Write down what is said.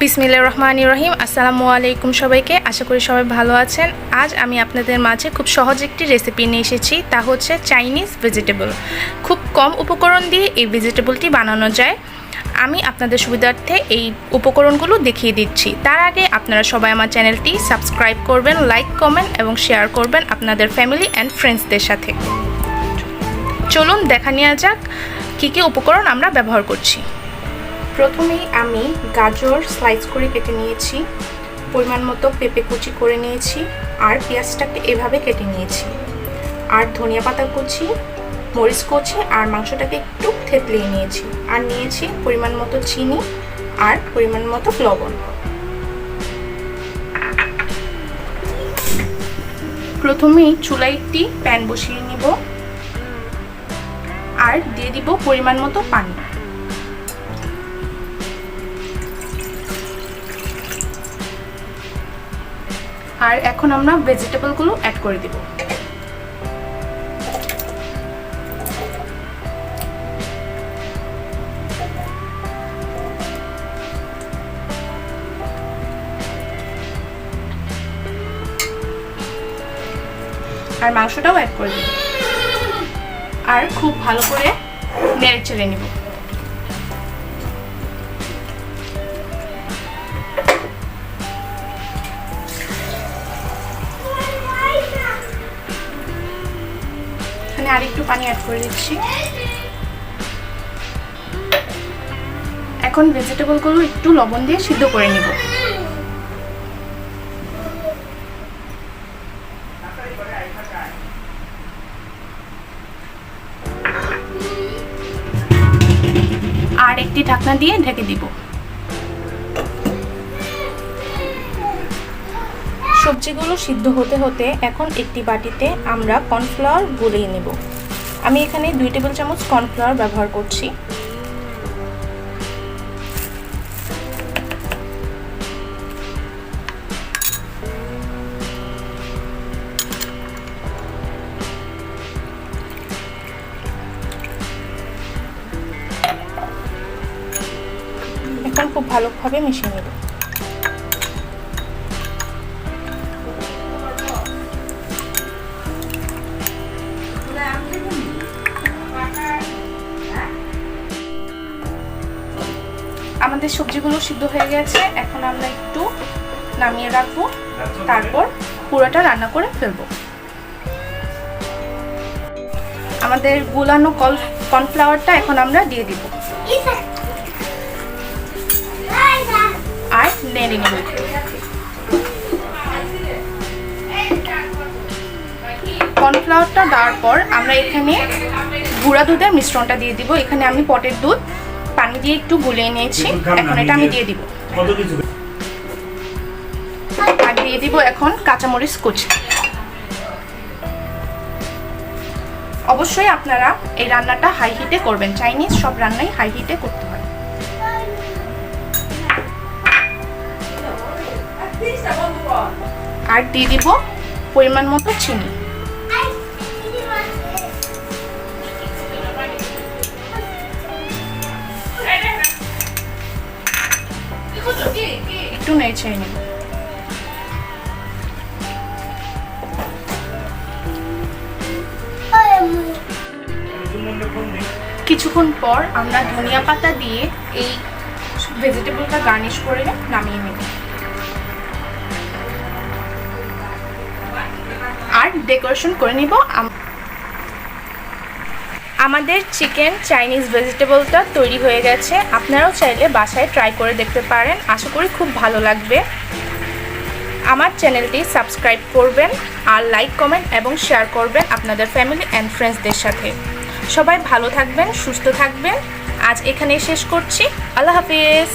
বিসমিল্লাহির রহমানির রহিম। আসসালামু আলাইকুম সবাইকে, আশা করি সবাই ভালো আছেন। আজ আমি আপনাদের মাঝে খুব সহজ একটি রেসিপি নিয়ে এসেছি, তা হচ্ছে চাইনিজ ভেজিটেবল। খুব কম উপকরণ দিয়ে এই ভেজিটেবলটি বানানো যায়। আমি আপনাদের সুবিধার্থে এই উপকরণগুলো দেখিয়ে দিচ্ছি। তার আগে আপনারা সবাই আমার চ্যানেলটি সাবস্ক্রাইব করবেন, লাইক, কমেন্ট এবং শেয়ার করবেন আপনাদের ফ্যামিলি অ্যান্ড ফ্রেন্ডসদের সাথে। চলুন দেখা নেওয়া যাক কী কী উপকরণ আমরা ব্যবহার করছি। প্রথমেই আমি গাজর স্লাইস করে কেটে নিয়েছি, পরিমাণ মতো পেঁপে কুচি করে নিয়েছি, আর পেঁয়াজটাকে এভাবে কেটে নিয়েছি, আর ধনিয়া পাতা কুচি, মরিচ কুচি, আর মাংসটাকে একটু থেতলিয়ে নিয়েছি, আর নিয়েছি পরিমাণ মতো চিনি আর পরিমাণ মতো লবণ। প্রথমেই চুলায় একটি প্যান বসিয়ে নিব আর দিয়ে দিব পরিমাণ মতো পানি। আর এখন আমরা ভেজিটেবলগুলো অ্যাড করে দিব। আর মাংসটাও অ্যাড করে দিব, আর খুব ভালো করে নেড়ে চেড়ে নিব। আর একটু পানি অ্যাড করে দিচ্ছি। এখন ভেজিটেবলগুলো একটু লবণ দিয়ে সিদ্ধ করে নিব। আর একটি ঢাকনা দিয়ে ঢেকে দিব। সবজিগুলো সিদ্ধ হতে হতে এখন একটি বাটিতে আমরা কর্নফ্লাওয়ার গুলিয়ে নেব। আমি এখানে 2 টেবিল চামচ কর্নফ্লাওয়ার ব্যবহার করছি। এখন খুব ভালোভাবে মিশিয়ে নেব। আমাদের সবজিগুলো সিদ্ধ হয়ে গেছে, এখন আমরা একটু নামিয়ে রাখবো, তারপর পুরোটা রান্না করে ফেলবো। আমাদের গুলানো কর্নফ্লাওয়ারটা এখন আমরা দিয়ে দিব আর নেড়ে নেব। কর্নফ্লাওয়ারটা দেওয়ার পর আমরা এখানে গুঁড়া দুধের মিশ্রণটা দিয়ে দিব। এখানে আমি পটের দুধ পানি দিয়ে একটু গুলিয়ে নিয়েছি, এখন এটা আমি দিয়ে দিব। আর দিয়ে দিব এখন কাঁচামরিচ কুচি। অবশ্যই আপনারা এই রান্নাটা হাই হিটে করবেন, চাইনিজ সব রান্নাই হাই হিটে করতে হয়। আর দিয়ে দিব পরিমাণ মতো চিনি। একটু নেড়ে ছেড়ে নেব। কিছুক্ষণ পর আমরা ধনিয়া পাতা দিয়ে এই ভেজিটেবলটা গার্নিশ করে নামিয়ে নেব। আর ডেকোরেশন করে নিব। আমাদের চিকেন চাইনিজ ভেজিটেবলটা তৈরি হয়ে গেছে। আপনারাও চাইলে বাসায় ট্রাই করে দেখতে পারেন, আশা করি খুব ভালো লাগবে। আমার চ্যানেলটি সাবস্ক্রাইব করবেন আর লাইক, কমেন্ট এবং শেয়ার করবেন আপনাদের ফ্যামিলি অ্যান্ড ফ্রেন্ডসদের সাথে। সবাই ভালো থাকবেন, সুস্থ থাকবেন। আজ এখানেই শেষ করছি। আল্লাহ হাফিজ।